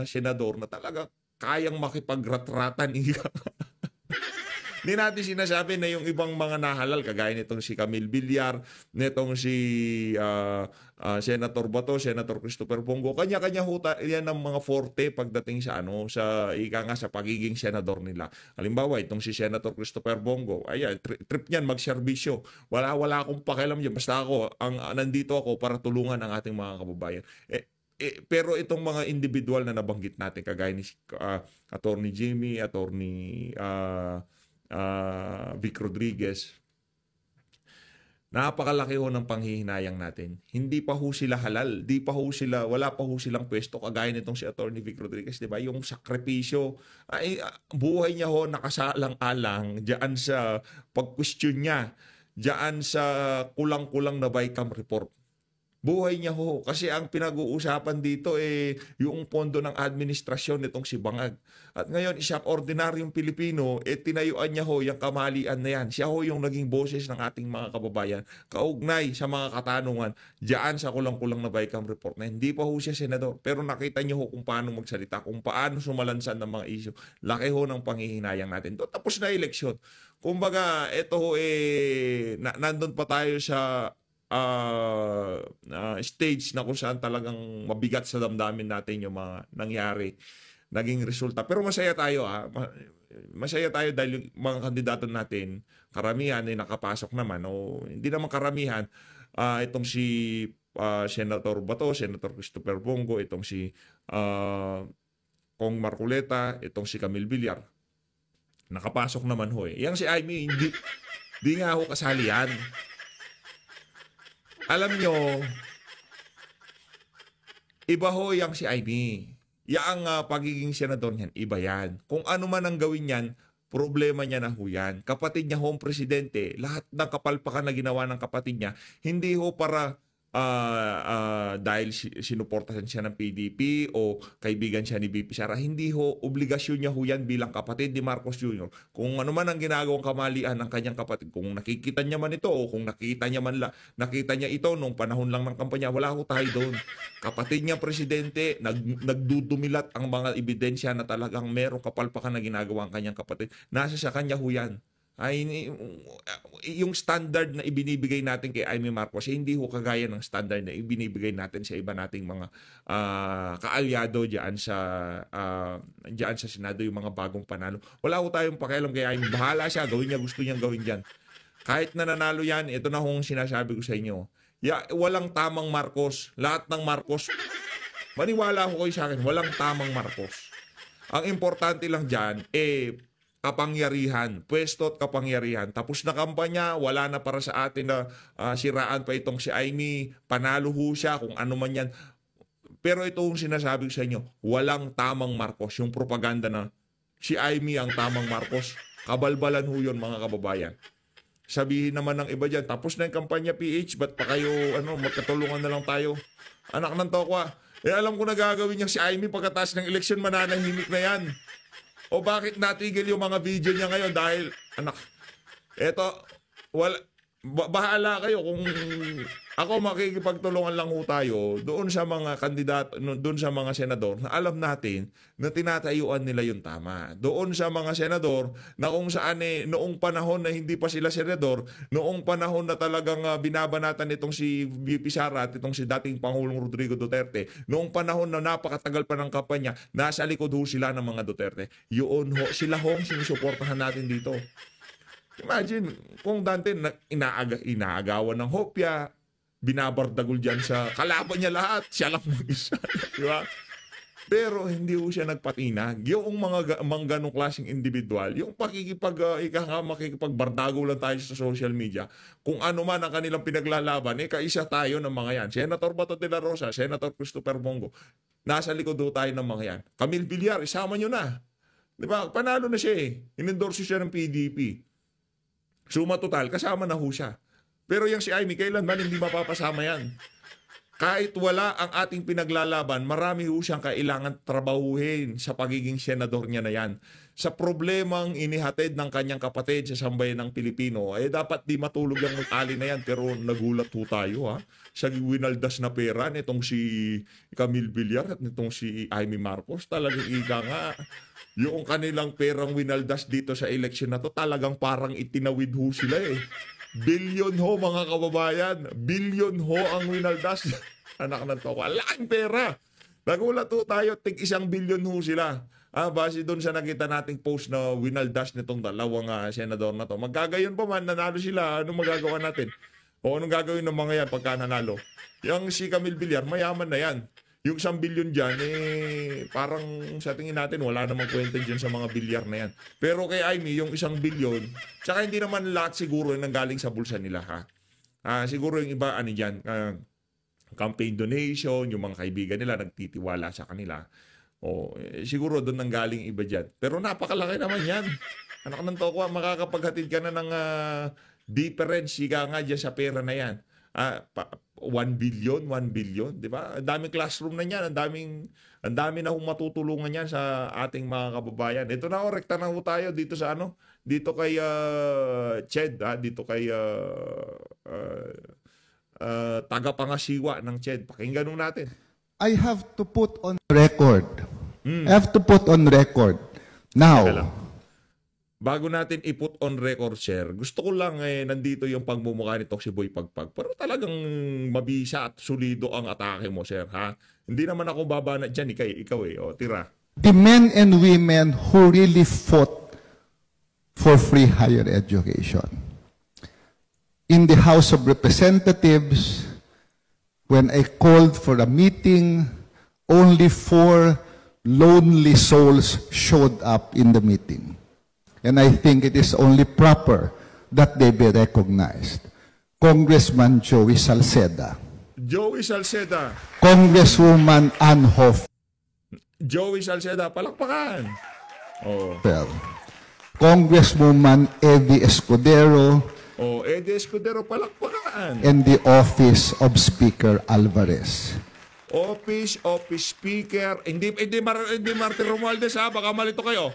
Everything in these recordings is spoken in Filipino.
mga senador na talaga kayang makipagratratan. Hindi natin sinasabi na yung ibang mga nahalal, kagaya nitong si Camille Villar, nitong si Senator Bato, Senator Christopher Bongo, kanya-kanya huta yan ang mga forte pagdating sa sa ika nga sa pagiging senador nila. Halimbawa, itong si Senator Christopher Bongo, ayan, trip niyan magserbisyo. Wala akong pakialam diyan, basta ako nandito ako para tulungan ang ating mga kababayan. Pero itong mga individual na nabanggit natin, kagaya ni Attorney Jimmy, Attorney Vic Rodriguez, napakalaki ho ng panghihinayang natin. Hindi pa ho sila halal, wala pa ho silang pwesto, kagaya nitong si Attorney Vic Rodriguez, di ba? Yung sakripisyo, buhay niya ho nakasalang-alang diyan sa pag-question niya, diyan sa kulang-kulang na Vicam report. Buhay niya ho. Kasi ang pinag-uusapan dito yung pondo ng administrasyon nitong si Bangag. At ngayon, isang ordinaryong Pilipino, tinayuan niya ho yung kamalian na yan. Siya ho yung naging boses ng ating mga kababayan. Kaugnay sa mga katanungan, diyan sa kulang-kulang na Vicam report na hindi pa ho siya senador. Pero nakita niyo ho kung paano magsalita, kung paano sumalansan ng mga issue. Laki ho ng panghihinayang natin. Tapos na eleksyon. Kumbaga, ito ho nandun pa tayo sa stage na kung saan talagang mabigat sa damdamin natin yung mga nangyari, naging resulta. Pero masaya tayo masaya tayo dahil yung mga kandidato natin, karamihan ay nakapasok naman, o hindi naman karamihan, itong si Senator Bato, Senator Christopher Bongo, itong si Kong Marcoleta, itong si Camille Villar, nakapasok naman ho. Yang si Amy, hindi nga ho kasali yan. Alam nyo, iba ho yang si Amy. Yang pagiging senador niyan, iba yan. Kung ano man ang gawin niyan, problema niya na ho yan. Kapatid niya ho ang presidente, lahat ng kapalpakan na ginawa ng kapatid niya, hindi ho para dahil sinuportahan siya ng PDP o kaibigan siya ni BP Sara. Hindi ho, obligasyon niya ho yan bilang kapatid ni Marcos Jr. Kung ano man ang ginagawang kamalian ng kanyang kapatid, kung nakikita niya man ito o kung nakita niya ito nung panahon lang ng kampanya, wala ho tayo doon. Kapatid niya presidente, nagdudumilat ang mga ebidensya na talagang merong kapalpakan na ginagawa ang kanyang kapatid. Nasa sa kanya ho yan. Yung standard na ibinibigay natin kay Amy Marcos, hindi ho kagaya ng standard na ibinibigay natin sa iba nating mga kaalyado diyan sa Senado, yung mga bagong panalo. Wala ho tayong pakialam kay Amy. Bahala siya, gawin niya, gusto niyang gawin diyan. Kahit na nanalo yan, ito na hong sinasabi ko sa inyo. Walang tamang Marcos. Lahat ng Marcos, maniwala ho kayo sa akin, walang tamang Marcos. Ang importante lang diyan kapangyarihan, pwesto at kapangyarihan. Tapos na kampanya, wala na para sa atin na siraan pa itong si Amy, panalo ho siya, kung ano man yan. Pero ito yung sinasabi ko sa inyo, walang tamang Marcos. Yung propaganda na si Amy ang tamang Marcos, kabalbalan ho yun, mga kababayan. Sabihin naman ng iba dyan, tapos na yung kampanya PH, ba't pa kayo, magkatulungan na lang tayo? Anak ng tokwa, alam ko na gagawin niya si Amy pagkatapos ng eleksyon, mananahimik na yan. O bakit natigil yung mga video niya ngayon? Dahil, bahala kayo kung ako makikipagtulungan lang ho tayo doon sa mga kandidato, doon sa mga senador na alam natin na tinatayuan nila yung tama. Doon sa mga senador na kung saan noong panahon na hindi pa sila senador, noong panahon na talagang binabanatan itong si VP Sara at itong si dating Pangulong Rodrigo Duterte, noong panahon na napakatagal pa ng kampanya, nasa likod ho sila ng mga Duterte. Yun ho, sila ho ang sinusuportahan natin dito. Imagine, kung dante inaagawan ng hopya, binabardagol dyan sa kalaban niya lahat, siya lang mag-isa. Di ba? Pero hindi ho siya nagpatinag. Yung mga ganong klaseng individual, yung makikipagbardago lang tayo sa social media, kung ano man ang kanilang pinaglalaban, kaisa tayo ng mga yan. Senator Bato de la Rosa, Senator Christopher Bongo, nasa likod ho tayo ng mga yan. Camille Villar, isama nyo na. Di ba? Panalo na siya Inendorso siya ng PDP. Suma total, kasama na ho siya. Pero yung si Amy, kailanman hindi mapapasama yan. kahit wala ang ating pinaglalaban, marami ho siyang kailangan trabahuhin sa pagiging senador niya na yan. Sa problemang inihatid ng kanyang kapatid sa sambayan ng Pilipino, ay dapat di matulog yung tali na yan. Pero nagulat ho tayo, ha, sa winaldas na pera nitong si Camille Villar at nitong si Amy Marcos. Talagang ika nga, yung kanilang perang winaldas dito sa eleksyon na to, talagang parang itinawid ho sila eh. Bilyon ho mga kababayan. Bilyon ho ang winaldas. Anak ng toko. Laking pera. Nagulat ho tayo. Tig 1 bilyon ho sila. Base doon sa nakita nating post na winaldas nitong dalawang senador na to. Magkagayon pa man, nanalo sila. Anong magagawa natin? O anong gagawin ng mga yan pagka nanalo? Yung si Camille Villar, mayaman na yan. Yung 1 bilyon dyan, parang sa tingin natin, wala namang kwenta dyan sa mga bilyar na yan. Pero kay Amy, yung 1 bilyon, tsaka hindi naman lahat siguro yung nanggaling sa bulsa nila, ha? Siguro yung iba, dyan, campaign donation, yung mga kaibigan nila, nagtitiwala sa kanila. Siguro doon nanggaling iba dyan. Pero napakalaki naman yan. Anak ng toko, makakapaghatid ka na ng difference, ika nga dyan sa pera na yan. 1 billion, di ba? Ang daming classroom na niyan, ang dami na hong matutulungan niyan sa ating mga kababayan. Ito na, rekta na ho tayo dito sa dito kay Ched, dito kay tagapangasiwa ng Ched. Pakinggan natin. I have to put on record. I have to put on record. Now, bago natin i-put on record, sir, gusto ko lang nandito yung pagmumukha nito si Boy Pagpag. Pero talagang mabisa at solido ang atake mo, sir, ha? Hindi naman ako babana dyan, ikaw tira. the men and women who really fought for free higher education. In the House of Representatives, when I called for a meeting, only 4 lonely souls showed up in the meeting. And I think it is only proper that they be recognized. Congressman Joey Salceda. Joey Salceda. Congresswoman Ann Hoff. Joey Salceda, palakpakan. Congresswoman Eddie Escudero. Eddie Escudero, palakpakan. And the Office of Speaker Alvarez. Office Speaker. Hindi Martin Romualdez, ha? Baka malito kayo.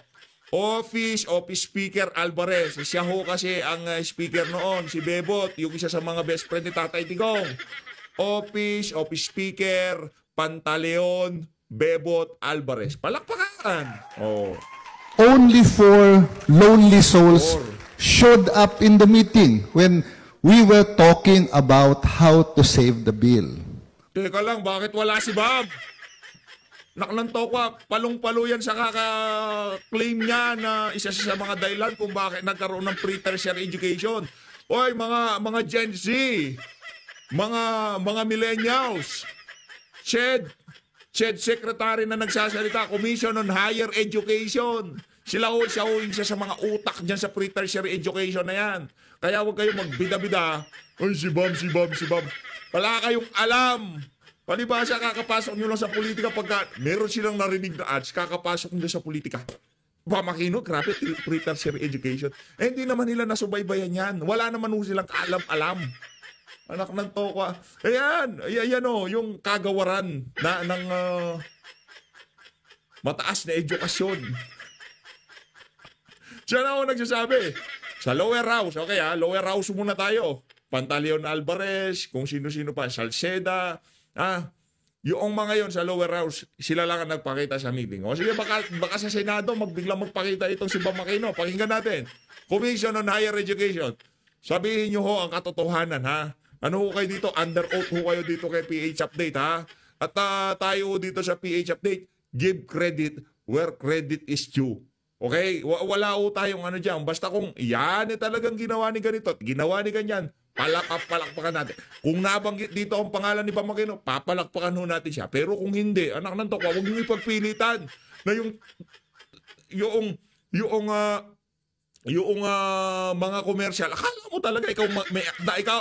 Office Speaker Alvarez. Siya ho kasi ang speaker noon, si Bebot, yung isa sa mga best friend ni Tatay Digong. Office Speaker Pantaleon Bebot Alvarez. Palakpakan. Only 4 lonely souls showed up in the meeting when we were talking about how to save the bill. Teka lang, bakit wala si Bob? Naklanto ko, palong-palo yan sa kaka-claim niya na isa sa mga dahilan kung bakit nagkaroon ng pre-tertiary education. Oy, mga Gen Z, mga millennials, Ched Secretary na nagsasalita, Commission on Higher Education. Siya ho yung isa sa mga utak dyan sa pre-tertiary education na yan. Kaya huwag kayong magbida-bida. Ay, si Bob. Wala kayong alam. Palibasa, kakapasok nyo lang sa politika pagka meron silang narinig na ads, kakapasok nyo sa politika. Pamakino, grabe, pre-tertiary education. Hindi naman nila nasubaybayan yan. Wala naman silang kaalam-alam. Anak ng toko. Ayan yung kagawaran ng mataas na edukasyon. Siya na ako nagsasabi. Sa lower house, okay lower house muna tayo. Pantaleon Alvarez, kung sino-sino pa, Salceda, yung mga yon sa lower house, sila lang ang nagpakita sa meeting. O sige, baka sa Senado, biglang magpakita itong si Bob Aquino. Pakinggan natin. Commission on Higher Education. Sabihin nyo ho ang katotohanan, ha? Ano ho kayo dito? Under oath ho kayo dito kay PH Update, ha? At tayo dito sa PH Update, give credit where credit is due. Okay? Wala ho tayong dyan. Basta kung yan talagang ginawa ni ganito at ginawa ni ganyan, palakpakan natin. Kung nabanggit dito ang pangalan ni Pamakino, papalakpakan ho natin siya. Pero kung hindi, anak ng tokwa, huwag niyo ipagpilitan na yung mga komersyal. Akala mo talaga ikaw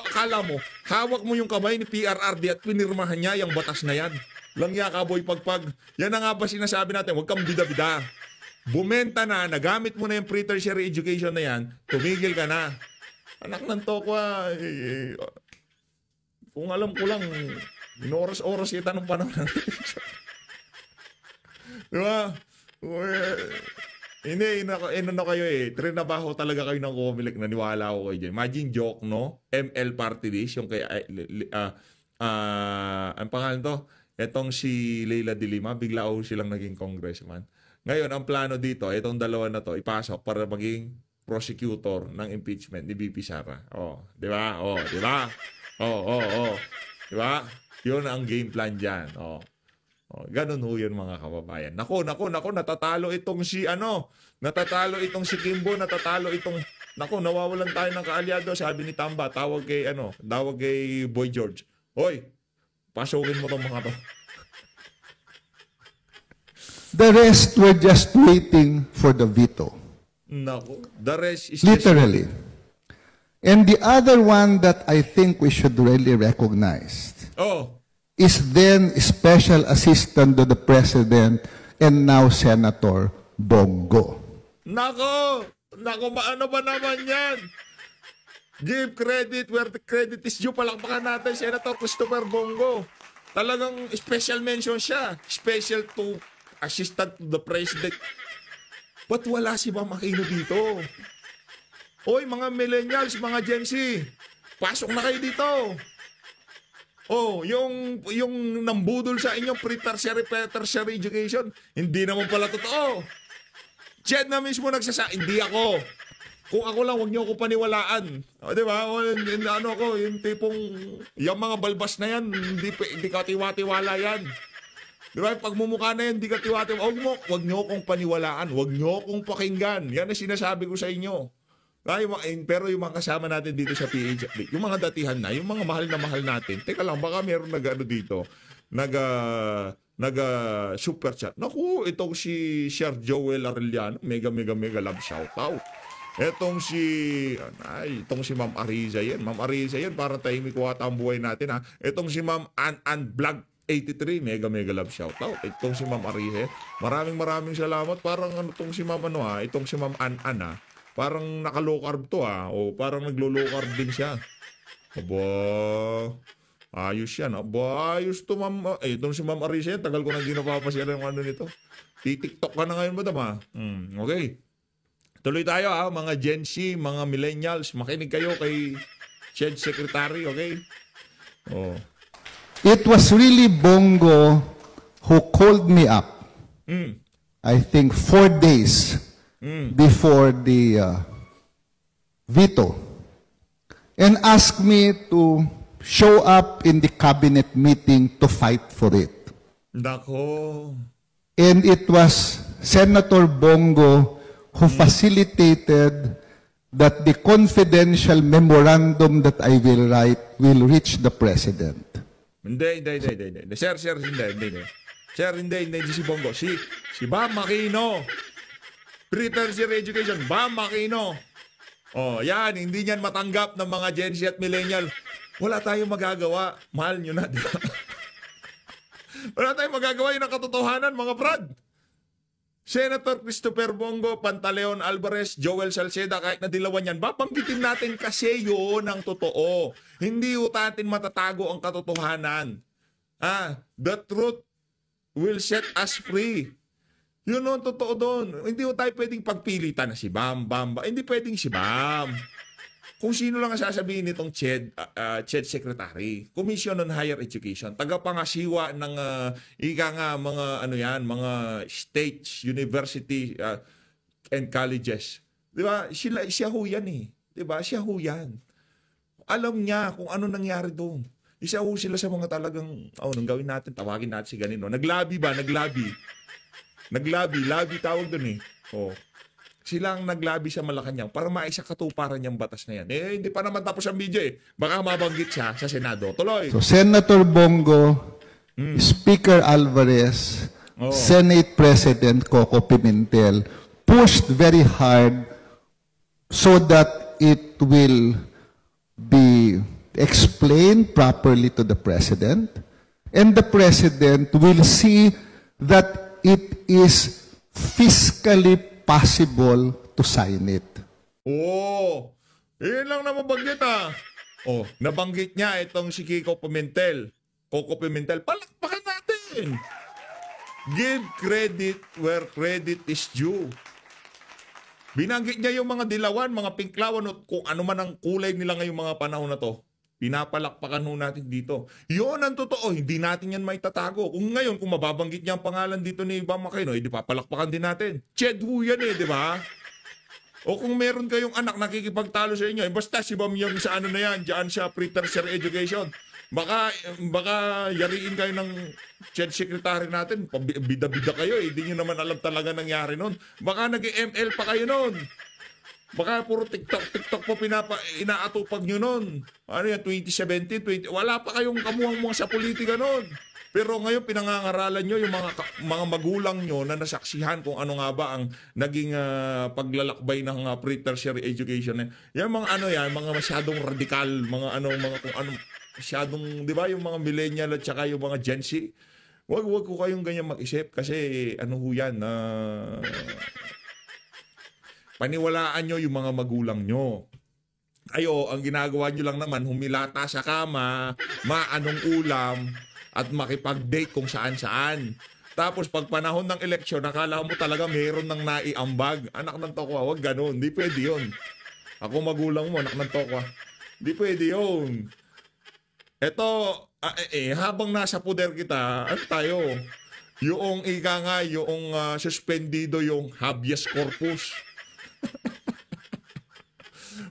akala mo hawak mo yung kamay ni PRRD at pinirmahan niya yung batas na yan. Langya ka, Boy Pagpag. Yan na nga ba sinasabi natin, huwag kang bida-bida. Bumenta na, nagamit mo na yung pre-tertiary education na yan, tumigil ka na. Anak ng tokwa, kung alam ko lang, Inoras-oras kita nung panahon ng di ba? Hindi, na kayo eh. Trinabaho talaga kayo ng Comelec. Naniwala ako kayo dyan. Imagine joke, no? ML Party List, yung kay, ang pangalan to, etong si Leila de Lima, bigla ako silang naging congressman. Ngayon, ang plano dito, itong dalawa na to, ipasok para maging prosecutor ng impeachment ni BP Sara. Oh, di ba? Oh, di ba? Oh. Di ba? Yun ang game plan dyan. Oh. Oh, ganun ho yun mga kababayan. Nako, natatalo itong si natatalo itong si Kimbo, natatalo itong, nawawalan tayo ng kaalyado, sabi ni Tamba, tawag kay Boy George. Hoy, pasukin mo tong mga to. The rest were just waiting for the veto. Nako, the rest is Literally. And the other one that I think we should really recognize is then Special Assistant to the President and now Senator Bongo. Nako, ano ba naman yan? Give credit where the credit is due. Palakpakan natin Senator Christopher Bongo. Talagang special mention siya. Special to Assistant to the President. Ba't wala si Ma'am Aquino dito? Oy, mga millennials, mga Gen Z, pasok na kayo dito. Oh, yung nambudol sa inyong pre-tertiary education, hindi naman pala totoo. Chad na mismo hindi ako. Kung ako lang, huwag niyo ako paniwalaan. O, di ba? Yung tipong, yung mga balbas na yan, hindi ka tiwa-tiwala yan. Di ba? Pagmumukha na yan, hindi ka tiwa-tiwala. Huwag niyo akong paniwalaan. Huwag niyo akong pakinggan. Yan ang sinasabi ko sa inyo. Pero yung mga kasama natin dito sa PH, yung mga datihan na, yung mga mahal na mahal natin, teka lang, baka meron dito, super chat. Naku, itong si Sir Joel Arellano, mega love shoutout. Itong si Ma'am Ariza yan. Ma'am Ariza yan, para tahimik ko ata ang buhay natin ha. Itong si Ma'am An Vlog 83, mega love shoutout. Itong si Ma'am Ariza yan. Maraming salamat. Parang itong si Ma'am itong si Ma'am An parang naka-low carb to o parang naglo-low carb din siya. Aba, ayos yan. Aba, ayos to Ma'am. Itong si Ma'am Arisa yan, tagal ko nang di napapasya ng nito. TikTok ka na ngayon madam ha? Okay. Tuloy tayo mga Gen Z, mga millennials, makinig kayo kay Shed Secretary, okay? Oh. It was really Bongo who called me up, I think 4 days before the veto, and asked me to show up in the cabinet meeting to fight for it. Nako. And it was Senator Bongo who facilitated that the confidential memorandum that I will write will reach the President. Hindi. Sir, hindi. Sir, hindi si Bongo. Si Bam Aquino. Pre-tertiary education, Bam Aquino. Oh, yan, hindi niyan matanggap ng mga Gen Z at millennial. Wala tayong magagawa. Mahal nyo na, di ba? Wala tayong magagawa, yun ang katotohanan, mga brad. Senator Christopher Bongo, Pantaleon Alvarez, Joel Salceda, kahit na dilawan yan, babanggitin natin kasi yun ang totoo. Hindi natin matatago ang katotohanan. The truth will set us free. Yun ang totoo doon. Hindi tayo pwedeng pagpilitan na si Bam. Hindi pwedeng si Bam. Kung sino lang ang sasabihin nitong CHED Secretary, Commission on Higher Education, tagapangasiwa ng mga states, university, and colleges. Di ba? Siya ho yan eh. Di ba? Siya ho yan. Alam niya kung ano nangyari doon. Isa ho sila sa mga talagang, nang gawin natin, tawagin natin si ganito. Naglabi tawag doon eh. Sila ang naglabi sa Malacanang para maisakatuparan niyang batas na yan. Hindi pa naman tapos ang video eh. Baka mabanggit siya sa Senado. Tuloy. So Senator Bongo, Speaker Alvarez, Senate President Coco Pimentel pushed very hard so that it will be explained properly to the President, and the President will see that it is fiscally possible to sign it. Yun lang naman banggit nabanggit niya itong si Kiko Pimentel, Coco Pimentel, palakpakan natin. Give credit where credit is due. Binanggit niya yung mga dilawan, mga pinklawan, at kung ano man ang kulay nila ngayong mga panahon na to. Pinapalakpakan ho natin dito. Yun ang totoo, hindi natin yan maitatago. Kung ngayon, kung mababanggit niya ang pangalan dito ni Bam Aquino, di papalakpakan din natin. Ched ho yan di ba? O kung meron kayong anak nakikipagtalo sa inyo, basta si Bam yung sa ano na yan, dyan sa pre-tertiary education. Baka yariin kayo ng CHED secretary natin, bida-bida kayo, hindi nyo naman alam talaga nangyari nun. Baka nag-ML pa kayo nun. Baka puro TikTok po inaatupag nyo nun. Ano yan, 2017, wala pa kayong kamuhang sa politika nun. Pero ngayon pinangangaralan nyo yung mga magulang nyo na nasaksihan kung ano nga ba ang naging paglalakbay ng pre-tertiary education. Yan mga masyadong radikal, mga kung ano, masyadong, di ba, yung mga millennial at saka yung mga Gen Z. Wag ko kayong ganyan mag-isip kasi ano ho yan, paniwalaan nyo yung mga magulang nyo. Ayo, ang ginagawa nyo lang naman, humilata sa kama, maanong ulam, at makipag-date kung saan-saan. Tapos pag panahon ng eleksyon, nakala mo talaga mayroon ng naiambag. Anak ng tokwa, wag ganun. Hindi pwede yun. Ako magulang mo, anak ng tokwa. Hindi pwede yun. Eto, habang nasa poder kita, ano tayo? Yung suspendido yung habeas corpus.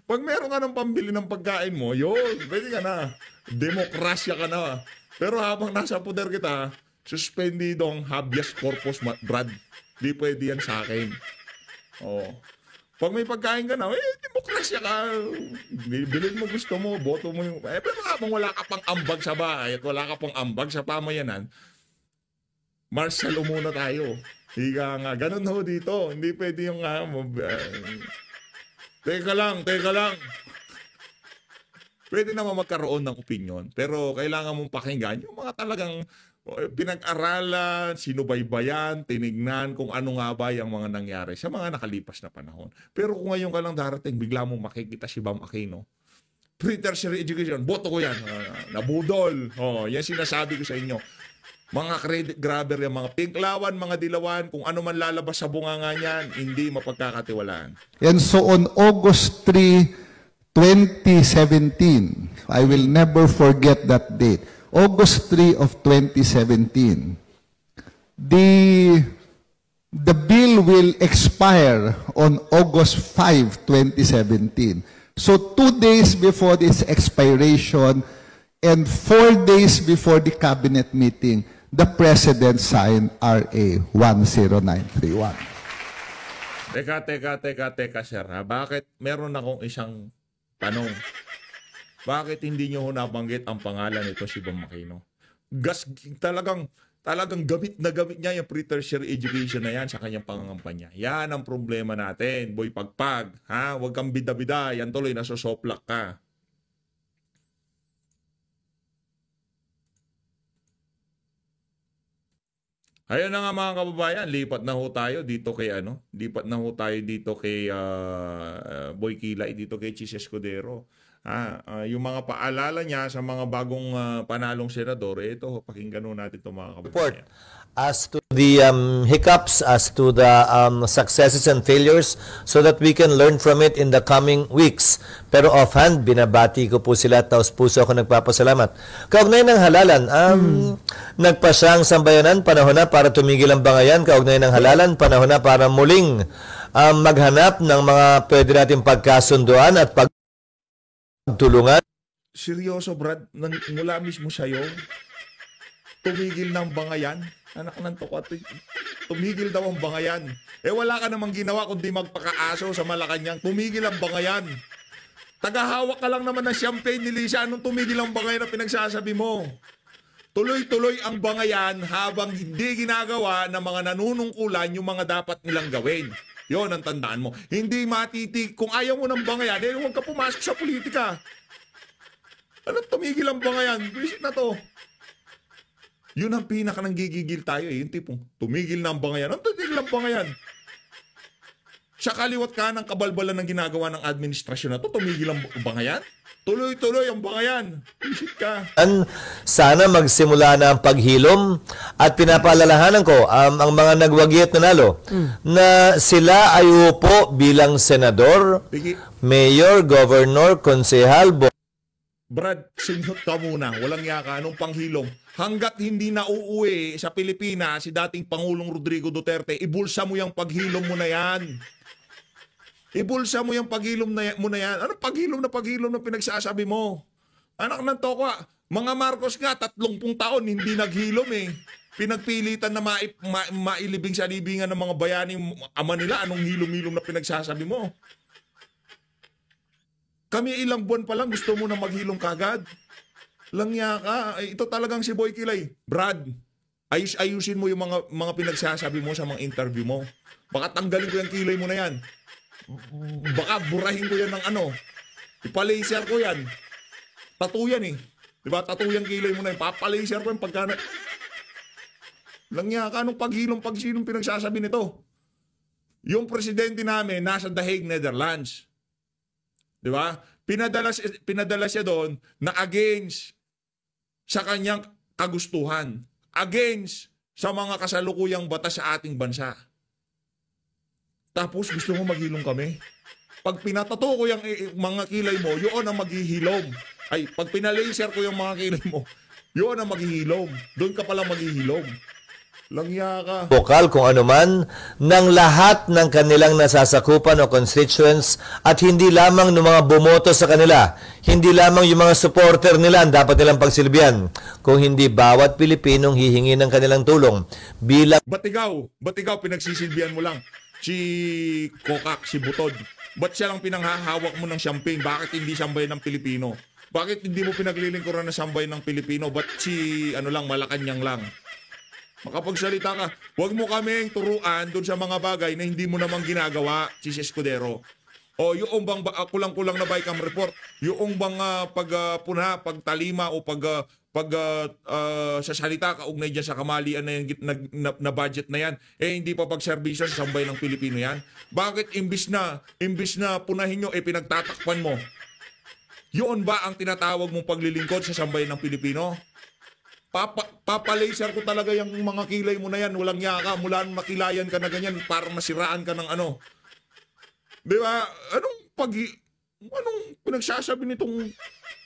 Pag meron ka ng pambili ng pagkain mo, yun, pwede ka na. Demokrasya ka na. Pero habang nasa poder kita, suspendido ang habeas corpus, Brad. Di pwede yan sa akin. Oh. Pag may pagkain ka na, demokrasya ka. Bilhin mo gusto mo, boto mo yung... pero habang wala ka pang ambag sa bahay at wala ka pang ambag sa pamayanan, martial muna tayo. Higa nga. Ganun ho dito. Hindi pwede yung... teka lang. Pwede naman magkaroon ng opinion, pero kailangan mong pakinggan yung mga talagang pinag-aralan, sinubaybayan, tinignan kung ano nga ba yung mga nangyari sa mga nakalipas na panahon. Pero kung ngayon ka lang darating, bigla mong makikita si Bam Aquino. Pre-tertiary education, boto ko yan. Nabudol. Yan sinasabi ko sa inyo. Mga credit grabber, yung mga pinklawan, mga dilawan, kung ano man lalabas sa bunganga niyan, hindi mapagkakatiwalaan. And so on August 3, 2017, I will never forget that date. August 3 of 2017. The bill will expire on August 5, 2017. So 2 days before its expiration and 4 days before the cabinet meeting, the President signed RA 10931. Teka, sir. Bakit meron akong isang tanong? Bakit hindi nyo nabanggit ang pangalan nito si Bam Aquino? Talagang gamit na gamit niya yung pre-tertiary education na yan sa kanyang pangangampanya. Yan ang problema natin, boy pagpag. Ha? Huwag kang bida-bida. Yan tuloy, nasosoplak ka. Ayun na nga mga kababayan, lipat na ho tayo dito kay Boy Kilay, dito kay Chis Escudero. Yung mga paalala niya sa mga bagong panalong senador, ito, pakinggan ho natin ito mga kababayan. As to the hiccups, as to the successes and failures, so that we can learn from it in the coming weeks. Pero offhand, binabati ko po sila, taos puso ako nagpapasalamat. Kaugnay ng halalan, nagpa siyang sambayanan, panahon na para tumigil ang bangayan. Kaugnay ng halalan, panahon na para muling maghanap ng mga pwede natin pagkasunduan at pagtulungan. Seryoso, Brad, mula mismo sa'yo, tumigil ng bangayan. Anak ng tokwa, tumigil daw ang bangayan. Wala ka namang ginawa kundi magpakaaso sa Malacanang. Tumigil ang bangayan. Tagahawak ka lang naman ng champagne ni Lisa. Anong tumigil ang bangayan na pinagsasabi mo? Tuloy-tuloy ang bangayan habang hindi ginagawa ng mga nanunungkulan yung mga dapat nilang gawin. Yon ang tandaan mo. Hindi matitig. Kung ayaw mo ng bangayan, huwag ka pumasok sa politika. Anong tumigil ang bangayan? Visit na to. Yun ang pinaka nang gigigil tayo. Yung tipong tumigil na ang bangayan. Ang tumigil ang bangayan? sa kaliwat kanan kabalbalan ng ginagawa ng administrasyon na to, tumigil ang bangayan? Tuloy-tuloy ang bangayan. Isip ka. Sana magsimula na ang paghilom at pinapaalalahanan ko ang mga nagwagi at nanalo na sila ay upo bilang senador, Sige. mayor, governor, konsehal, Brad, sinhot ka muna. Walang yaka. Anong panghilom? Hanggat hindi na uuwi sa Pilipinas si dating Pangulong Rodrigo Duterte, ibulsa mo yung paghilom mo na yan. Ibulsa mo yung paghilom mo na yan. Anong paghilom na pinagsasabi mo? Anak ng tokwa, mga Marcos nga, 30 taon, hindi naghilom eh. Pinagpilitan na mailibing sa libingan ng mga bayani ama nila. Anong hilom-hilom na pinagsasabi mo? Kami ilang buwan pa lang, gusto mo na maghilom kagad? Langya ka. Ay, ito talagang si Boy Kilay. Brad, ayusin mo yung mga pinagsasabi mo sa mga interview mo. Baka tanggalin ko yung kilay mo na yan. Baka burahin ko yan ng ano. Ipalaser ko yan. Tattoo yan eh. Diba? Tattoo yung kilay mo na yan. Papalaser ko yan pagka Langya ka. Anong pagsilong pinagsasabi nito? Yung presidente namin nasa The Hague, Netherlands. Diba? Pinadala siya doon na against sa kanyang kagustuhan. Against sa mga kasalukuyang batas sa ating bansa. Tapos gusto mo maghilom kami? Pag pinatato ko yung mga kilay mo, yun ang maghihilom. Ay, pag pinalaser ko yung mga kilay mo, yun ang maghihilom. Doon ka pala maghihilom. Langya ka. Vokal kung ano man ng lahat ng kanilang nasasakupan o constituents at hindi lamang ng mga bumoto sa kanila, hindi lamang yung mga supporter nila ang dapat nilang pagsilbihan, kung hindi bawat Pilipinong hihingi ng kanilang tulong bilang Ba't ikaw pinagsisilbihan mo lang? Si Kokak, si Butod. Ba't siya lang pinanghahawak mo ng champagne? Bakit hindi sambay ng Pilipino? Bakit hindi mo pinaglilingkuran na sambay ng Pilipino? Ba't si Malacanang lang? Makapagsalita ka. Huwag mo kaming turuan doon sa mga bagay na hindi mo namang ginagawa, si Escudero. O yung bang kulang-kulang na bycam report, yung bang pagtalima o sasalita kaugnay dyan sa kamalian na, na budget na yan, hindi pa pagserbisyo sa sambay ng Pilipino yan? Bakit imbis na punahin nyo, pinagtatakpan mo? Yun ba ang tinatawag mong paglilingkod sa sambay ng Pilipino? Papalaser ko talaga yung mga kilay mo na yan. Walang yaka. Mula nung nakilayan ka na ganyan para masiraan ka ng ano. Di ba? Anong pinagsasabi nitong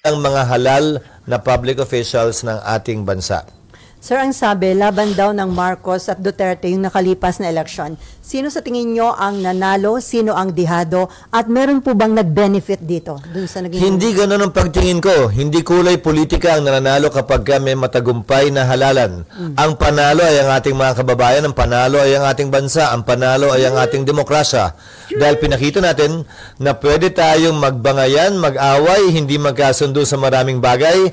ang mga halal na public officials ng ating bansa? Sir, ang sabi, laban daw ng Marcos at Duterte yung nakalipas na eleksyon. Sino sa tingin nyo ang nanalo? Sino ang dihado? At meron po bang nag-benefit dito? Dun sa naging... Hindi ganun ang pagtingin ko. Hindi kulay politika ang nananalo kapag may matagumpay na halalan. Ang panalo ay ang ating mga kababayan, ang panalo ay ang ating bansa, ang panalo ay ang ating demokrasya. Dahil pinakita natin na pwede tayong magbangayan, mag-away, hindi magkasundo sa maraming bagay,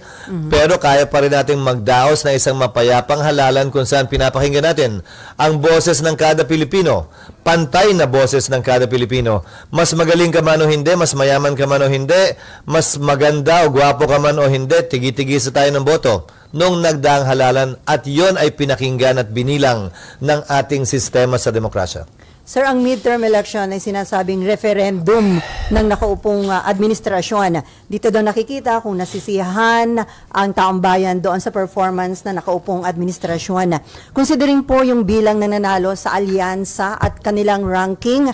pero kaya pa rin nating magdaos na isang mapayapang halalan kung saan pinapakinggan natin ang boses ng kada Pilipino, pantay na boses ng kada Pilipino. Mas magaling ka man o hindi, mas mayaman ka man o hindi, mas maganda o gwapo ka man o hindi, tigi-tigisa tayo ng boto nung nagdaang halalan at yon ay pinakinggan at binilang ng ating sistema sa demokrasya. Sir, ang midterm election ay sinasabing referendum ng nakaupong administrasyon. Dito daw nakikita kung nasisiyahan ang taong bayan doon sa performance na nakaupong administrasyon. Considering po yung bilang na nanalo sa alyansa at kanilang ranking,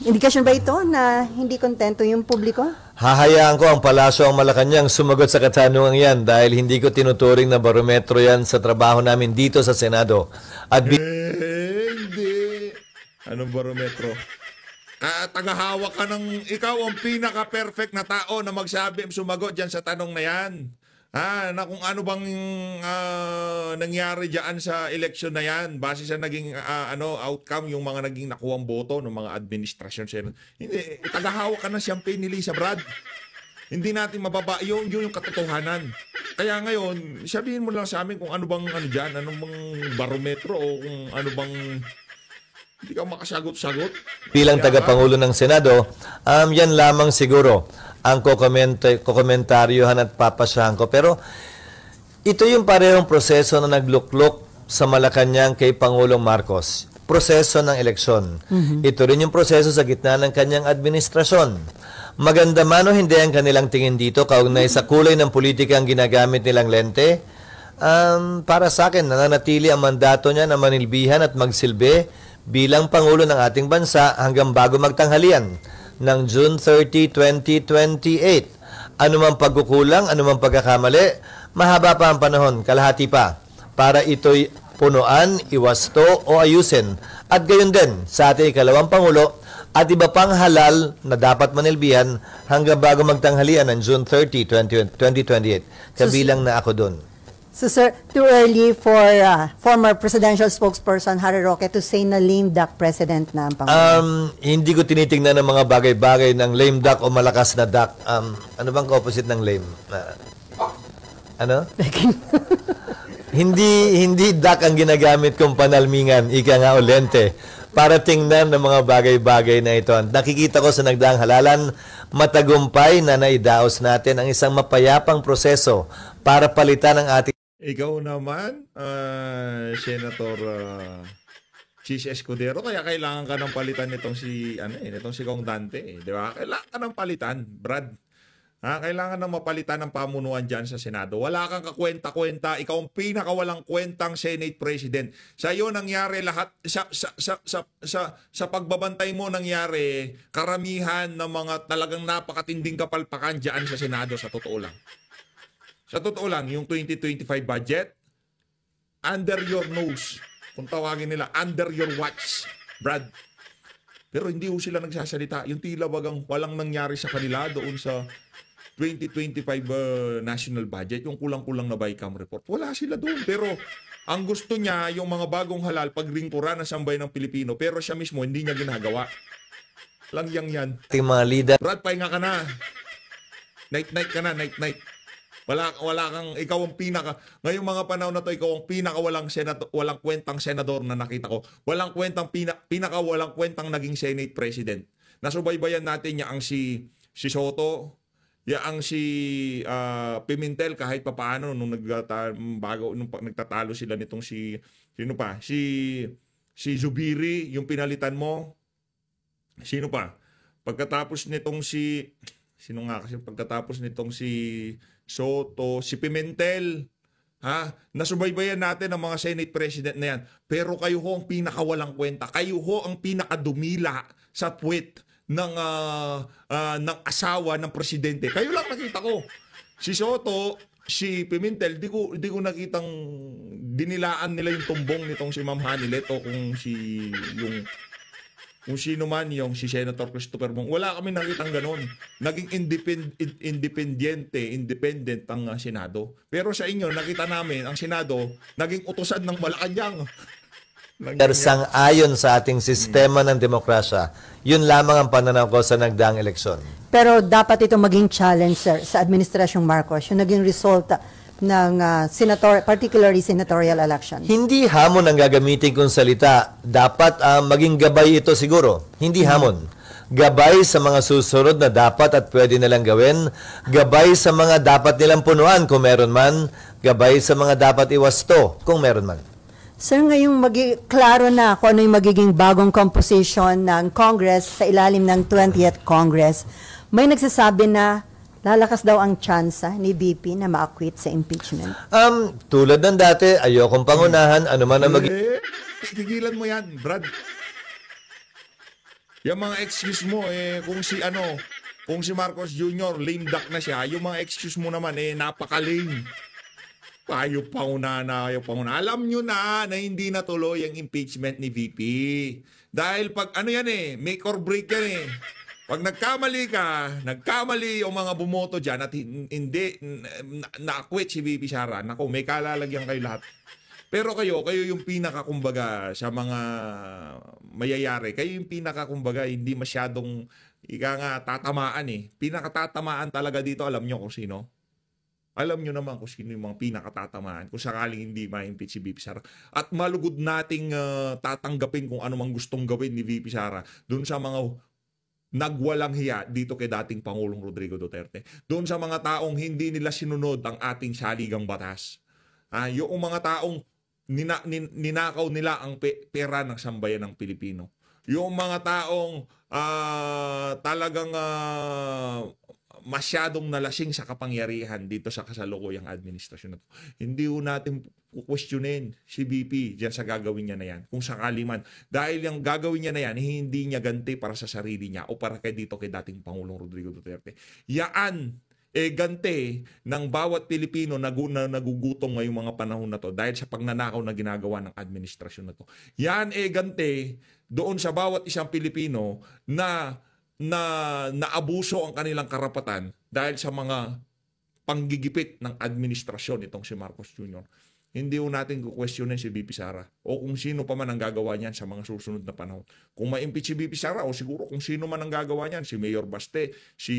indikasyon ba ito na hindi kontento yung publiko? Hahayaan ko ang Palasyo ang Malacanang sumagot sa katanungan yan dahil hindi ko tinuturing na barometro yan sa trabaho namin dito sa Senado. At hindi. Anong barometro? Tagahawak ka ng ikaw ang pinaka-perfect na tao na sumagot dyan sa tanong na yan. Na kung ano bang nangyari dyan sa election na yan, base sa naging outcome, yung mga naging nakuwang boto ng mga administrasyon. Hindi, tagahawak ka ng champagne ni Lisa, Brad. Hindi natin mababa, yun yung katotohanan. Kaya ngayon, sabihin mo lang sa amin kung ano bang dyan, anong bang barometro o kung ano bang... Hindi ka makasagot-sagot. Bilang tagapangulo ng Senado, yan lamang siguro ang kokomentaryohan at papasyahan ko. Pero ito yung parehong proseso na nagluklok sa Malacanang kay Pangulong Marcos. proseso ng eleksyon. Ito rin yung proseso sa gitna ng kanyang administrasyon. Maganda man o hindi ang kanilang tingin dito, kaugnay sa kulay ng politika ang ginagamit nilang lente, para sa akin, nananatili ang mandato niya na manilbihan at magsilbi bilang Pangulo ng ating bansa hanggang bago magtanghalian ng June 30, 2028. Anumang pagkukulang, anumang pagkakamali, mahaba pa ang panahon, kalahati pa, para ito'y punuan, iwasto o ayusin. At gayon din sa ating ikalawang Pangulo at iba pang halal na dapat manilbihan hanggang bago magtanghalian ng June 30, 2028. Kabilang na ako doon. So sir, too early for former presidential spokesperson Harry Roque to say na lame duck president na ang Pangulo. Hindi ko tinitingnan ng mga bagay-bagay ng lame duck o malakas na duck. Ano bang opposite ng lame? Ano? hindi duck ang ginagamit kong panalmingan, ika nga o lente, para tingnan ng mga bagay-bagay na ito. Nakikita ko sa nagdaang halalan, matagumpay na naidaos natin ang isang mapayapang proseso para palitan ang ating Ikaw naman, Senator Chis Escudero, kaya kailangan ka ng palitan nitong si Kong Dante, di ba? Kailangan ka ng palitan, Brad. Kailangan na mapalitan ng pamunuan dyan sa Senado. Wala kang kakwenta-kwenta. Ikaw ang pinakawalang kwentang Senate President. Sa iyo nangyari lahat, sa pagbabantay mo nangyari, karamihan ng mga talagang napakatinding kapalpakan dyan sa Senado, sa totoo lang. Sa totoo lang, yung 2025 budget, under your nose. Kung tawagin nila, under your watch, Brad. Pero hindi ho sila nagsasalita. Yung tila bagang walang nangyari sa kanila doon sa 2025 national budget, yung kulang-kulang na BICAM report. Wala sila doon. Pero ang gusto niya, yung mga bagong halal, paglingkuran ng sambayan ng Pilipino, pero siya mismo hindi niya ginagawa. Langyang yan. mga leader. Brad, pahinga ka na. Night-night ka na, night-night. Wala kang, ikaw ang ngayong mga panahon na to, ikaw ang walang kwentang senador na nakita ko. Walang kwentang, walang kwentang naging Senate President. Nasubaybayan natin niya ang si Soto, ang si Pimentel kahit papaano nung nagtatalo sila nitong si Zubiri, yung pinalitan mo. Sino pa? Pagkatapos nitong pagkatapos nitong si Soto, si Pimentel, nasubaybayan natin ang mga Senate President na yan. Pero kayo ho ang pinakawalang kwenta. Kayo ho ang pinakadumila sa puwet ng asawa ng presidente. Kayo lang nakita ko. Si Soto, si Pimentel, di ko nakitang dinilaan nila yung tumbong nitong si Ma'am Hanilet o kung sino man yung si Senator Christopher Bong. Wala kami nakitang ganon. Naging independent ang Senado. Pero sa inyo, nakita namin, ang Senado, naging utusan ng Malacanang. Sang-ayon sa ating sistema ng demokrasya. Yun lamang ang pananaw ko sa nagdaang eleksyon. Pero dapat ito maging challenge, sir, sa Administrasyong Marcos, yung naging result ng particularly senatorial election. Hindi hamon ang gagamitin kong salita. Dapat maging gabay ito siguro. Hindi hamon. Gabay sa mga susunod na dapat at pwede nilang gawin. Gabay sa mga dapat nilang punuan kung meron man. Gabay sa mga dapat iwasto kung meron man. Sir, ngayong klaro na kung ano yung magiging bagong composition ng Congress sa ilalim ng 20th Congress, may nagsasabi na lalakas daw ang tsansa ni BP na ma-acquit sa impeachment. Tulad ng dati, ayokong pangunahan, ano man ang Tigilan mo yan, Brad. Yung mga excuse mo, kung si Marcos Jr., lame duck na siya, yung mga excuse mo naman, napaka-lame. Ayaw pangunahan. Alam nyo na hindi natuloy ang impeachment ni VP. Dahil pag make or break yan Pag nagkamali yung mga bumoto dyan at hindi na-acquit si VP Sara, naku, may kalalagyan kayo lahat. Pero kayo yung pinakakumbaga sa mga mayayari. Kayo yung pinakakumbaga hindi masyadong tatamaan Pinakatatamaan talaga dito, alam nyo kung sino? Alam nyo naman kung sino yung mga pinakatatamaan kung sakaling hindi ma-impeach si VP Sara. At malugod nating tatanggapin kung ano mang gustong gawin ni VP Sara doon sa mga nagwalang hiya dito kay dating Pangulong Rodrigo Duterte. Doon sa mga taong hindi nila sinunod ang ating saligang batas. Yung mga taong ninakaw nila ang pera ng sambayan ng Pilipino. Yung mga taong talagang masyadong nalasing sa kapangyarihan dito sa kasalukuyang administrasyon na to. Hindi ho natin kukwestiyonin si BP diyan sa gagawin niya na yan. Kung sakali man. Dahil yung gagawin niya na yan, hindi niya ganti para sa sarili niya o para kay dating Pangulong Rodrigo Duterte. Yaan ganti ng bawat Pilipino na nagugutom ngayong mga panahon na to dahil sa pagnanakaw na ginagawa ng administrasyon na to. Yan ganti doon sa bawat isang Pilipino na naabuso ang kanilang karapatan dahil sa mga panggigipit ng administrasyon itong si Marcos Jr. Hindi ho natin kukwestiyonin si BP Sara o kung sino pa man ang gagawa niyan sa mga susunod na panahon. Kung ma-impeach si BP Sara o siguro kung sino man ang gagawa niyan, si Mayor Baste, si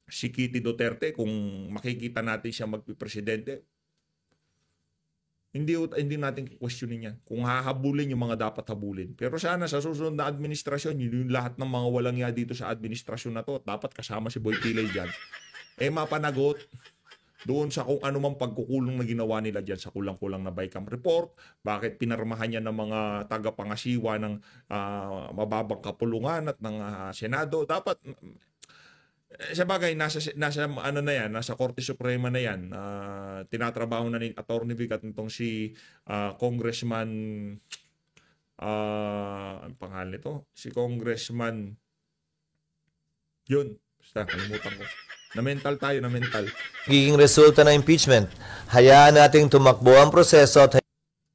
Kitty Duterte, kung makikita natin siya magpipresidente, hindi natin questionin yan. Kung hahabulin yung mga dapat habulin. Pero sana sa susunod na administrasyon, yung lahat ng mga walang ya dito sa administrasyon na to, dapat kasama si Boy Pilay dyan. Mapanagot doon sa kung ano mang pagkukulong na ginawa nila dyan sa kulang-kulang na BICAM report, bakit pinarmahan niya ng mga tagapangasiwa ng mababang kapulungan at ng Senado. Dapat sa bagay, nasa ano na yan, nasa Korte Suprema na yan. Tinatrabaho na ni Attorney Vic at itong si Congressman, ang pangalan nito? Si Congressman, yun, basta kalimutan ko. Na mental. Giging resulta ng impeachment. Hayaan nating tumakbo ang proseso at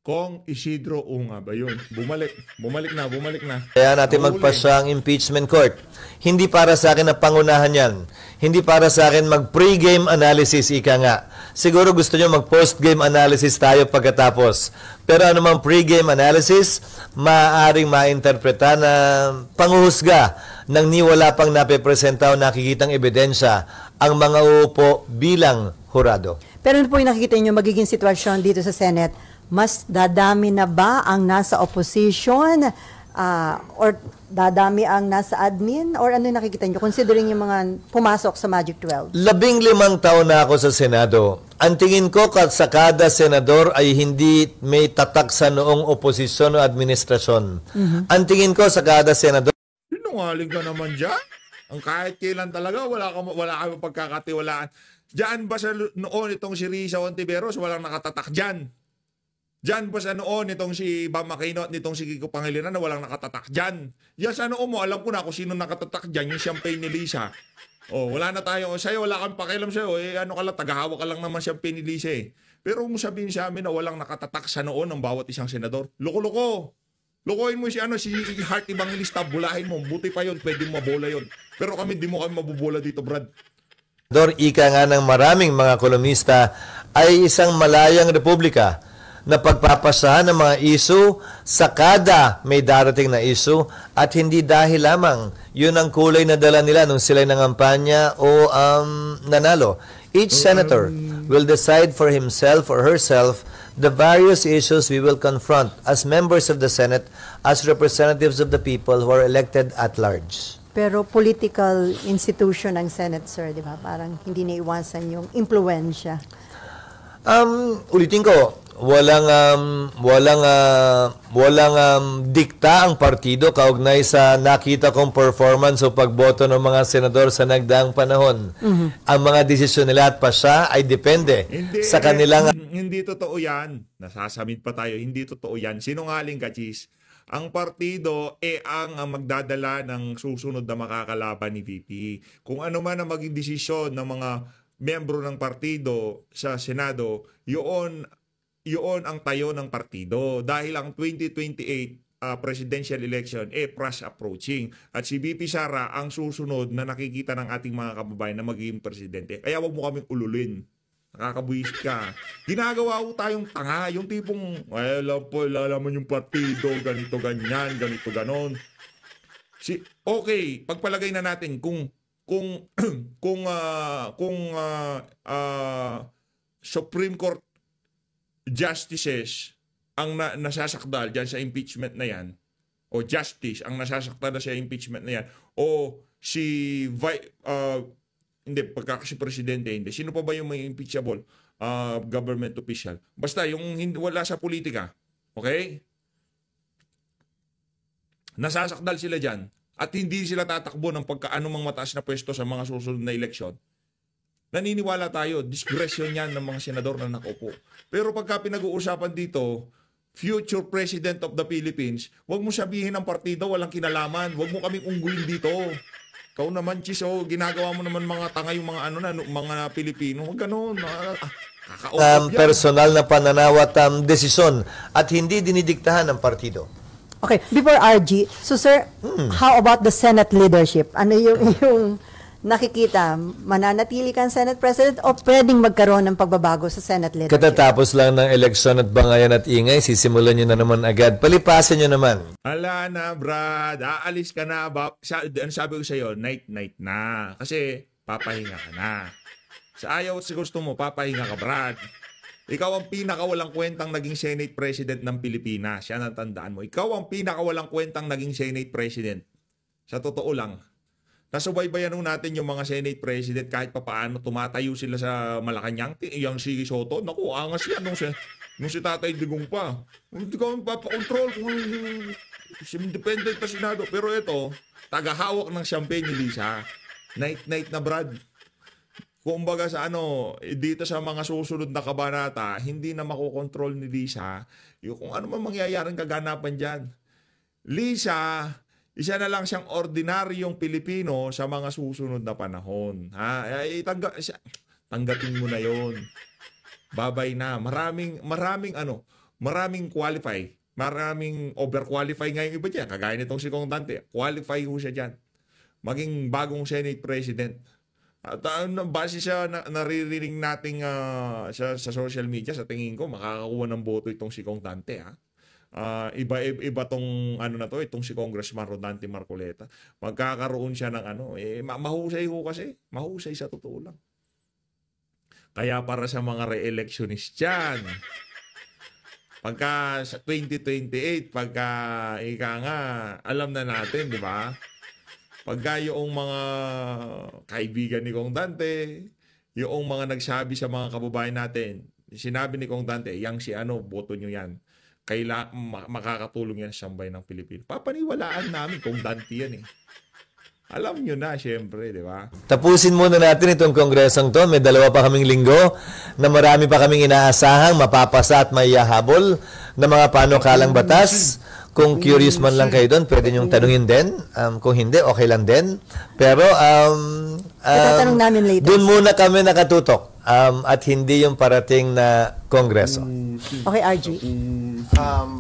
Kong Isidro Unga ba yun? Bumalik na. kaya natin magpasya ang impeachment court. Hindi para sa akin na pangunahan yan. Hindi para sa akin mag-pre-game analysis, ika nga. Siguro gusto nyo mag-post-game analysis tayo pagkatapos. Pero anumang pre-game analysis, maaaring mainterpreta na panguhusga ng niwala pang napipresenta o nakikitang ebidensya ang mga uupo bilang hurado. Pero ano po yung nakikita nyo magiging sitwasyon dito sa Senate? Mas dadami na ba ang nasa opposition or dadami ang nasa admin? Or ano yung nakikita nyo considering yung mga pumasok sa Magic 12? 15 taon na ako sa Senado. Ang tingin ko sa kada senador ay hindi may tatak sa noong oposisyon o administrasyon. Ang tingin ko sa kada senador Sinungaling ka naman dyan. Ang kahit kailan talaga, wala kang pagkakatiwalaan. Diyan ba sa noon itong si Risa Ontiveros, walang nakatatak dyan? Diyan ba sa noon itong si Bam Aquino at nitong si Kiko Pangilinan na walang nakatatak dyan? Diyan sa noon mo, alam ko na kung sino nakatatak dyan, yung champagne ni Lisa. Wala na tayo. Sa'yo, wala kang pakialam sa'yo. Ano ka lang, tagahawak ka lang naman champagne ni Lisa eh. Pero kung sabihin sa amin na walang nakatatak sa noon ng bawat isang senador, loko-loko. Lokohin mo si Heart Evangelista, bulahin mo. Buti pa yun, pwede mo mabola yun. Pero di mo kami mabubola dito, Brad. ika nga ng maraming mga kolumnista ay isang malayang republika na pagpapasahan ng mga isu sa kada may darating na isu at hindi dahil lamang yun ang kulay na dala nila nung sila'y nangampanya o nanalo. Each senator will decide for himself or herself the various issues we will confront as members of the Senate, as representatives of the people who are elected at large. Pero political institution ang Senate, sir, di ba? Parang hindi naiwasan yung impluensya. Ulitin ko, walang dikta ang partido kaugnay sa nakita kong performance o pagboto ng mga senador sa nagdaang panahon. Ang mga desisyon nila at pasya ay depende sa kanilang... Hindi totoo yan. Nasasamid pa tayo. Hindi totoo yan. Sinungaling ka, Chis. Ang partido ang magdadala ng susunod na makakalaban ni VP. Kung ano man ang maging desisyon ng mga membro ng partido sa Senado, yun ang tayo ng partido. Dahil ang 2028 presidential election fast approaching. At si VP Sara ang susunod na nakikita ng ating mga kababayan na magiging presidente. Kaya wag mo kaming ululin. Nakakabuhis ka. Ginagawa ko tayong tanga. Yung tipong, alam yung partido, ganito, ganyan, ganito, ganon. Okay, pagpalagay na natin kung Supreme Court justices ang nasasakdal dyan sa impeachment na yan, o justice ang nasasakdal na sa impeachment na yan, o si hindi, pagka kasi presidente, hindi. Sino pa ba yung may impeachable government official? Basta yung wala sa politika. Okay? Nasasakdal sila dyan at hindi sila tatakbo ng pagkaanumang mataas na pwesto sa mga susunod na eleksyon. Naniniwala tayo, discretion yan ng mga senador na nakaupo. Pero pagka pinag-uusapan dito, future President of the Philippines, wag mo sabihin ng partido, walang kinalaman. Wag mo kaming ungguin dito. Ikaw naman, Chis, ginagawa mo naman mga tanga yung mga mga Pilipino. Huwag ganun. Kakausap yan. Personal na pananaw at desisyon at hindi dinidiktahan ng partido. Okay, before RG, so sir, how about the Senate leadership? Ano yung nakikita? Mananatili kang Senate President o pwedeng magkaroon ng pagbabago sa Senate leadership? Katatapos lang ng eleksyon at bangayan at ingay, sisimulan nyo na naman agad. Palipasin nyo naman. Ala na, Brad. Aalis ka na. Ano sabi ko sa'yo? Night-night na. Kasi papahinga ka na. Sa ayaw at sa gusto mo, papahinga ka, Brad. Ikaw ang pinakawalang kwentang naging Senate President ng Pilipinas. Yan ang tandaan mo. Ikaw ang pinakawalang kwentang naging Senate President. Sa totoo lang. Nasubaybayan natin yung mga Senate President kahit papaano tumatayo sila sa Malacanang. Yung si Soto, naku, angas yan nung si Tatay Digong pa. Hindi ka mapapakontrol kung independent na Senado. Pero ito, tagahawak ng champagne ni Lisa. Night-night na, Brad. Kumbaga sa dito sa mga susunod na kabanata, hindi na makokontrol ni Lisa yung kung ano man mangyayaring kaganapan dyan. Lisa, isa na lang siyang ordinaryong Pilipino sa mga susunod na panahon. Tanggapin mo na yon. Babay na. Maraming qualify. Maraming overqualify nga yung iba dyan. Kagaya nitong si Kong Dante. Qualify ho siya dyan. Maging bagong Senate President. At base sa naririnig nating sa social media, sa tingin ko, makakakuha ng boto itong si Kong Dante. Iba tong itong si Congressman Rodante Marcoleta. Magkakaroon siya ng mahusay ho kasi. Mahusay sa totoo lang. Kaya para sa mga re-electionist dyan, pagka sa 2028, pagka alam na natin, di ba? Pagka yung mga kaibigan ni Kong Dante, yung mga nagsabi sa mga kababayan natin, sinabi ni Kong Dante, yang si boto nyo yan. Makakatulong yan sa sambayan ng Pilipino. Papaniwalaan namin Kong Dante yan eh. Alam nyo na, syempre, di ba? Tapusin muna natin itong kongresong to. May 2 pa kaming linggo na marami pa kaming inaasahang mapapasa at maihahabol na mga panukalang batas. Kung curious man lang kayo doon, pwede niyong tanungin din. Kung hindi, okay lang din. Pero, itatanong namin later. doon muna kami nakatutok. At hindi yung parating na kongreso. Okay, RG.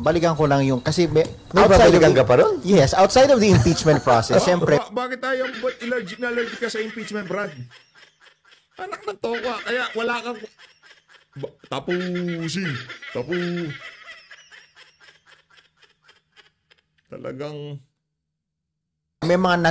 Balikan ko lang yung, kasi Babalikan ka pa ron? Yes, outside of the impeachment process, syempre, Bakit tayo allergic ka sa impeachment, Brad? Anak ng toka. Kaya wala kang... Tapusin. Talagang... may mga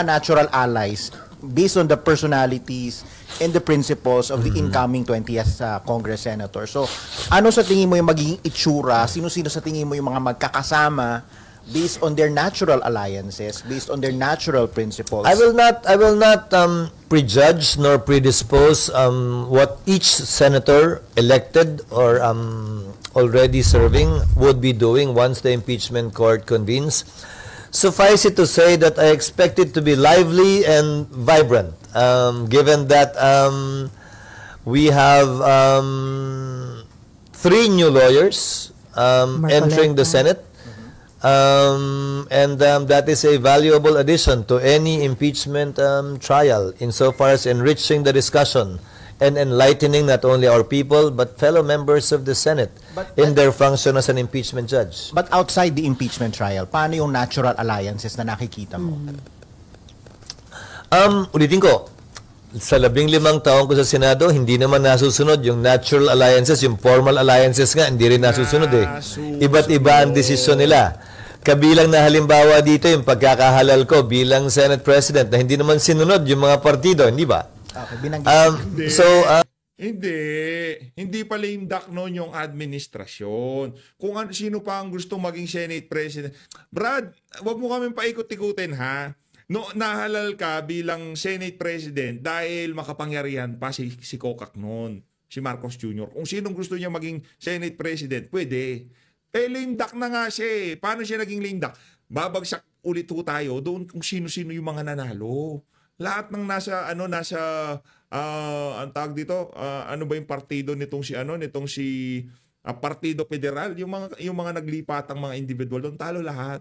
natural allies based on the personalities and the principles of the incoming 20th Congress Senator. So, ano sa tingin mo yung magiging itsura? Sino-sino sa tingin mo yung mga magkakasama based on their natural alliances, based on their natural principles? I will not prejudge nor predispose what each senator elected or already serving would be doing once the impeachment court convenes. Suffice it to say that I expect it to be lively and vibrant, given that we have 3 new lawyers entering the Senate. And that is a valuable addition to any impeachment trial insofar as enriching the discussion and enlightening not only our people but fellow members of the Senate in their function as an impeachment judge. But outside the impeachment trial, paano yung natural alliances na nakikita mo? Ulitin ko, sa 15 taon ko sa Senado, hindi naman nasusunod yung natural alliances, yung formal alliances nga, hindi rin nasusunod eh. Iba't iba ang desisyon nila. Kabilang na halimbawa dito yung pagkakahalal ko bilang Senate President na hindi naman sinunod yung mga partido, hindi ba? Okay, Hindi pala yung duck noon yung administrasyon. Kung sino pa ang gusto maging Senate President. Brad, wag mo kami paikot-ikutin ha. No, nahalal ka bilang Senate President dahil makapangyarihan pa si Kokak noon, si Marcos Jr. Kung sinong gusto niya maging Senate President, pwede. Lame duck na nga siya eh. Paano siya naging lame duck? Babagsak ulit ho tayo doon kung sino-sino yung mga nanalo. Lahat ng nasa ang tawag dito, ano ba yung partido nitong si Partido Federal, yung mga naglipatang mga individual doon, talo lahat.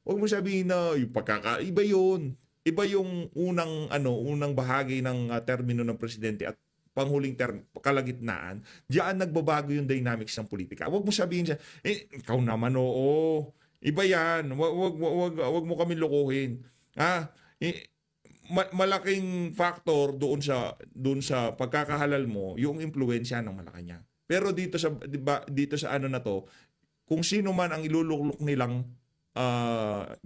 Huwag mo sabihin na yung iba yun. Iba yung unang bahagi ng termino ng presidente at panghuling kalagitnaan. Diyan nagbabago yung dynamics ng politika. Huwag mo sabihin siya, ikaw naman oo. Iba yan. Huwag mo kami lokohin. Malaking factor doon sa pagkakahalal mo yung impluwensya ng Malacanang. Pero dito sa ano na to, kung sino man ang iluluklok nilang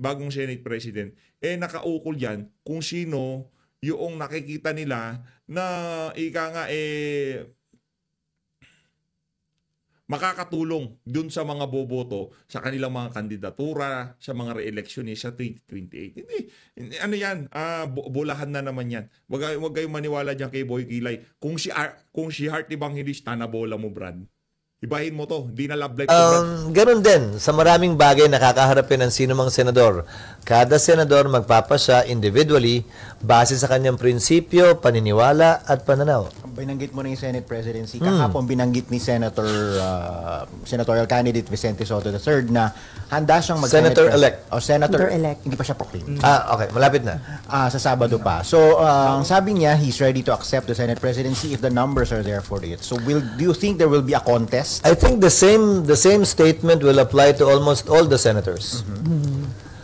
bagong Senate President, nakaukol yan kung sino yung nakikita nila na makakatulong dun sa mga boboto sa kanilang mga kandidatura sa mga re-election sa 2028. Hindi ano yan, bulahan na naman yan. Wag kayong maniwala diyan kay Boy Kilay. Kung si Heart Evangelista na bola mo, Brad. Ibahin mo to, hindi na love life to, Brad. Ganun din, sa maraming bagay nakakaharapin ng sino mang senador. Kada senador magpapasya individually base sa kanyang prinsipyo, paniniwala at pananaw. Binanggit mo na yung Senate presidency. Kahapon binanggit ni senatorial candidate Vicente Soto III na handa siyang Senator-elect. Senator-elect. Hindi pa siya proclaimed. Okay, malapit na. Sa Sabado pa. So, ang sabi niya, he's ready to accept the Senate presidency if the numbers are there for it. So, do you think there will be a contest? I think the same statement will apply to almost all the senators.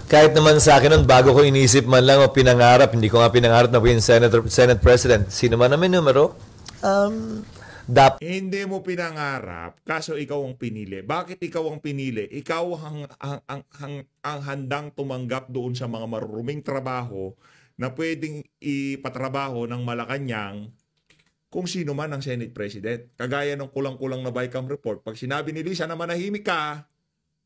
Kahit naman sa akin nun, bago ko inisip man lang o pinangarap, hindi ko nga pinangarap na maging Senate President. Sino man namin numero, Hindi mo pinangarap, kaso ikaw ang pinili. Bakit ikaw ang pinili? Ikaw ang handang tumanggap doon sa mga maruruming trabaho na pwedeng ipatrabaho ng Malacanang kung sino man ang Senate President. Kagaya ng kulang-kulang na BICAM report, pag sinabi ni Lisa na manahimik ka,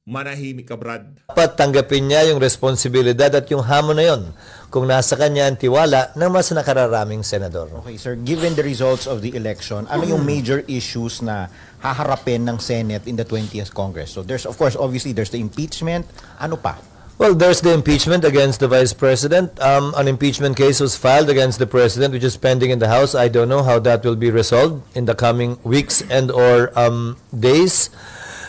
Brad. Dapat tanggapin niya yung responsibilidad at yung hamon na yon kung nasa kanya ang tiwala ng mas nakararaming senador. Okay, sir. Given the results of the election, ano yung major issues na haharapin ng Senate in the 20th Congress? So there's, of course, obviously, there's the impeachment. Ano pa? Well, there's the impeachment against the Vice President. An impeachment case was filed against the President, which is pending in the House. I don't know how that will be resolved in the coming weeks and or days.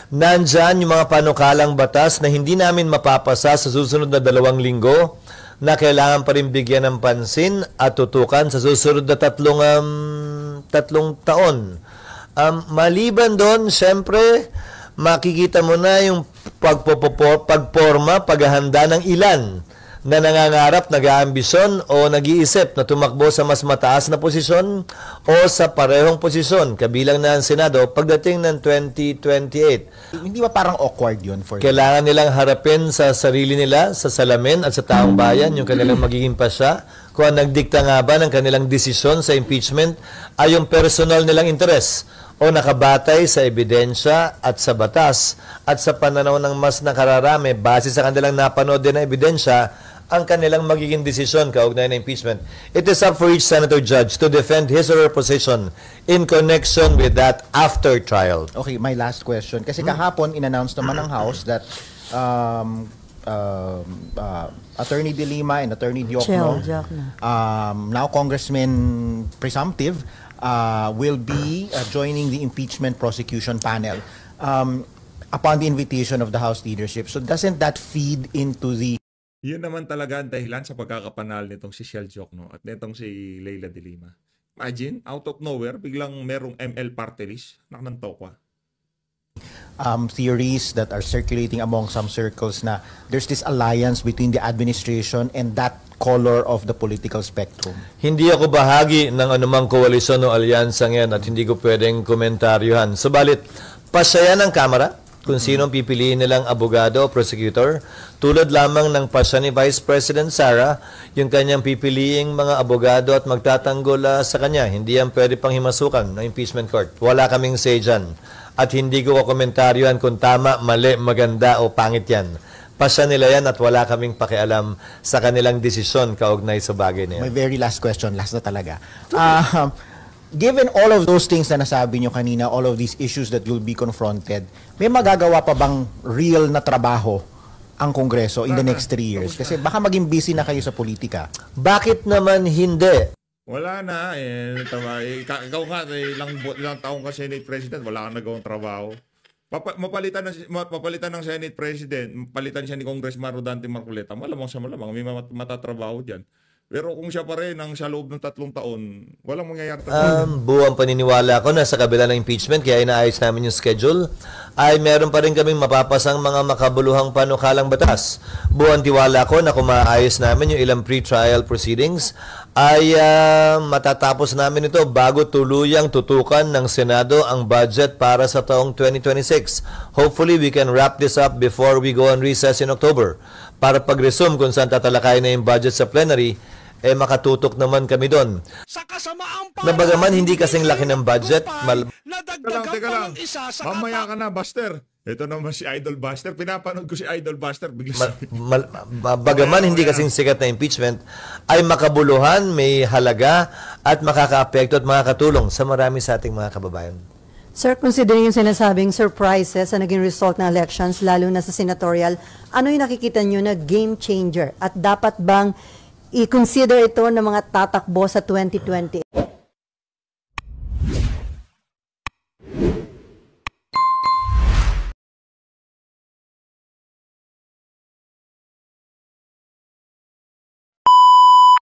Nandyan yung mga panukalang batas na hindi namin mapapasa sa susunod na 2 linggo na kailangan pa rin bigyan ng pansin at tutukan sa susunod na 3 taon. Maliban doon, syempre, makikita mo na yung pagporma, paghahanda ng ilan na nangangarap, nag-aambisyon o nag-iisip na tumakbo sa mas mataas na posisyon o sa parehong posisyon, kabilang na ang Senado, pagdating ng 2028. Hindi ba parang awkward yun for Kailangan nilang harapin sa sarili nila, sa salamin at sa taong bayan, yung kanilang magiging pasya, kung ang nagdikta nga ba ng kanilang desisyon sa impeachment ay yung personal nilang interes o nakabatay sa ebidensya at sa batas at sa pananaw ng mas nakararami base sa kanilang napanood din na ebidensya ang kanilang magiging desisyon kaugnay ng impeachment. It is up for each senator judge to defend his or her position in connection with that after trial. Okay, my last question. Kasi kahapon, in-announce naman ng House that Attorney De Lima and Attorney Diokno, now Congressman Presumptive, will be joining the impeachment prosecution panel upon the invitation of the House leadership. So doesn't that feed into the... Yun naman talaga ang dahilan sa pagkakapanal nitong si Shell Diokno at nitong si Leila De Lima. Imagine, out of nowhere, biglang merong ML party list. Naknantaw ka. Theories that are circulating among some circles na there's this alliance between the administration and that color of the political spectrum. Hindi ako bahagi ng anumang koalisyon o alyansa ngayon at hindi ko pwedeng komentaryohan. Subalit, pasaya ng Kamara kung sino pipiliin nilang abogado o prosecutor, tulad lamang ng pasya ni Vice President Sara, yung kanyang pipiliing mga abogado at magtatanggol sa kanya. Hindi yan pwede pang himasukan ng impeachment court. Wala kaming say dyan. At hindi ko komentaryohan kung tama, mali, maganda o pangit yan. pasya nila yan at wala kaming pakialam sa kanilang desisyon kaugnay sa bagay na yan. My very last question, last na talaga. Given all of those things na nasabi nyo kanina, all of these issues that you'll be confronted, may magagawa pa bang real na trabaho ang Kongreso in the next 3 years? Kasi baka maging busy na kayo sa politika. Bakit naman hindi? Wala na ikaw nga ilang taong ka Senate President, wala kang nagawang trabaho. Mapalitan ng Senate President, palitan siya ni Congressman Rodante Marcoleta, malamang may matatrabaho diyan. Pero kung siya pa rin sa loob ng 3 taon, walang mangyayari. Buwang paniniwala ko na sa kabila ng impeachment, kaya inaayos namin yung schedule, ay meron pa rin kaming mapapasang mga makabuluhang panukalang batas. Buwang tiwala ko na kung maayos namin yung ilang pre-trial proceedings, ay matatapos namin ito bago tuluyang tutukan ng Senado ang budget para sa taong 2026. Hopefully, we can wrap this up before we go on recess in October. Para pag-resume kung saan tatalakay na yung budget sa plenary, makatutok naman kami doon. Na bagaman hindi kasing laki ng budget, Teka lang. Mamaya ka na, Buster. Ito naman si Idol Buster. Pinapanood ko si Idol Buster. bagaman hindi kasing sikat na impeachment, ay makabuluhan, may halaga, at makakaapekto at makakatulong sa marami sa ating mga kababayan. Sir, considering yung sinasabing surprises sa naging result ng elections, lalo na sa senatorial, ano yung nakikita nyo na game changer? At dapat bang i-consider ito ng mga tatakbo sa 2020?